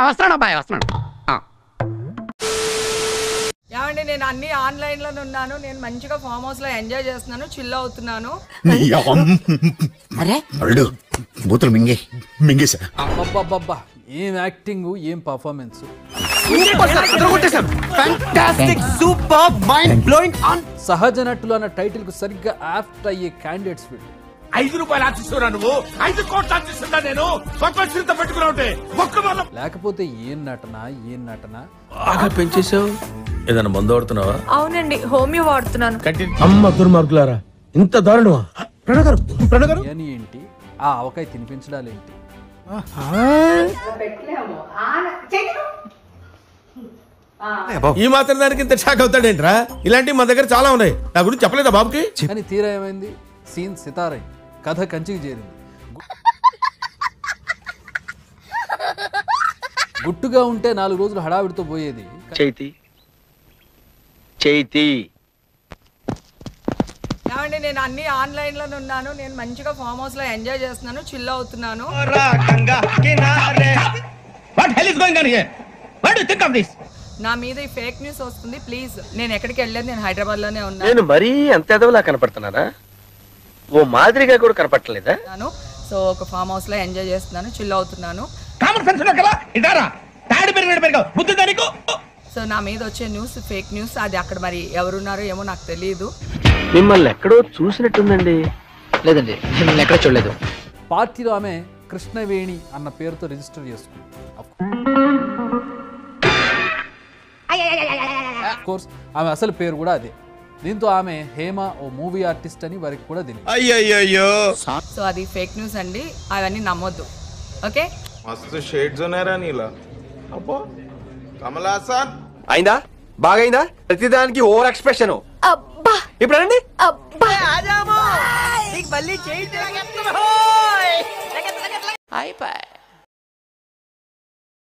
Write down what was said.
వస్తున్నాను అబ్బాయి వస్తున్నాను. ఏమండి నేను అన్ని ఆన్లైన్ లో ఉన్నాను. నేను మంచిగా ఫామ్ హౌస్ లో ఎంజాయ్ చేస్తున్నాను, చిల్ అవుతున్నాను. అరే బూతులు మింగేశా. అబ్బబ్బబ్బబ్బా, ఏం యాక్టింగ్, ఏం పర్ఫార్మెన్స్. సహజ నటులు అన్న టైటిల్ కు సరిగ్గా యాప్ట్ అయ్యే క్యాండిడేట్స్ వీళ్ళు. 5 రూపాయలు ఆశిస్తున్నా, నువ్వు 5 కోట్లు ఆశిస్తున్నా. నేను పెట్టుకున్నా లేకపోతే ఏం నటన, ఏం నటన. బాగా పెంచేసావు. ఏదైనా మందు వాడుతున్నావా? అవునండి, హోమియో వాడుతున్నాను. అమ్మ దుర్మార్గులారా, ఇంత దారుణమా? ప్రణగారు అని ఏంటి, ఆ ఆవకాయ తినిపించడాలేంటి? ఈ మాత్రం దానికి ఇంత షాక్ అవుతాడేంట్రా? ఇలాంటివి మా దగ్గర చాలా ఉన్నాయి. నా గురించి చెప్పలేదా బాబుకి? కానీ తీరా ఏమైంది, సీన్ సితారై, కథ కంచికి చేరింది. గుట్టుగా ఉంటే 4 రోజులు హడావిడితో పోయేది. ఏమండి నేను అన్ని ఆన్లైన్ లో ఉన్నాను. నేను మంచిగా ఫామ్ హౌస్ లో ఎంజాయ్ చేస్తున్నాను, చిల్ అవుతున్నాను. నా మీద ఈ ఫేక్ న్యూస్ వస్తుంది. ప్లీజ్, నేను ఎక్కడికి వెళ్ళలేదు, నేను హైదరాబాద్ లోనే ఉన్నాను. నేను మరీ అంత ఎదవలా కనపడుతున్నానా? ఓ మాదిరిగా కూడా కనపడలేదా? సో ఒక ఫామ్ హౌస్ లో ఎంజాయ్ చేస్తున్నాను, చిల్ అవుతున్నాను. సో నా మీద వచ్చే న్యూస్ ఫేక్ న్యూస్. అది అక్కడ మరి ఎవరున్నారో ఏమో నాకు తెలియదు. మిమ్మల్ని ఎక్కడో చూసినట్టుందండి. లేదండి, నేను ఎక్కడ చూడలేదు. పార్టీలో ఆమె కృష్ణవేణి అన్న పేరుతో రిజిస్టర్ చేసుకుంది. కోర్స్ ఆమె అసలు పేరు కూడా అదే. దీంతో ఆమె హేమ ఓ మూవీ ఆర్టిస్ట్ అని వారికి కూడా తెలియదు. అయ్యయ్యో, సో అది ఫేక్ న్యూస్ అండి, అవన్నీ నమ్మొద్దు. ఓకే, మస్తు షేడ్స్ ఉన్నారా నీలా? అబ్బో కమలాసన్ అయిందా? బాగైందా? ప్రతిదానికి ఓవర్ ఎక్స్ప్రెషన్. ఇప్పుడు రండి. అయిపోయి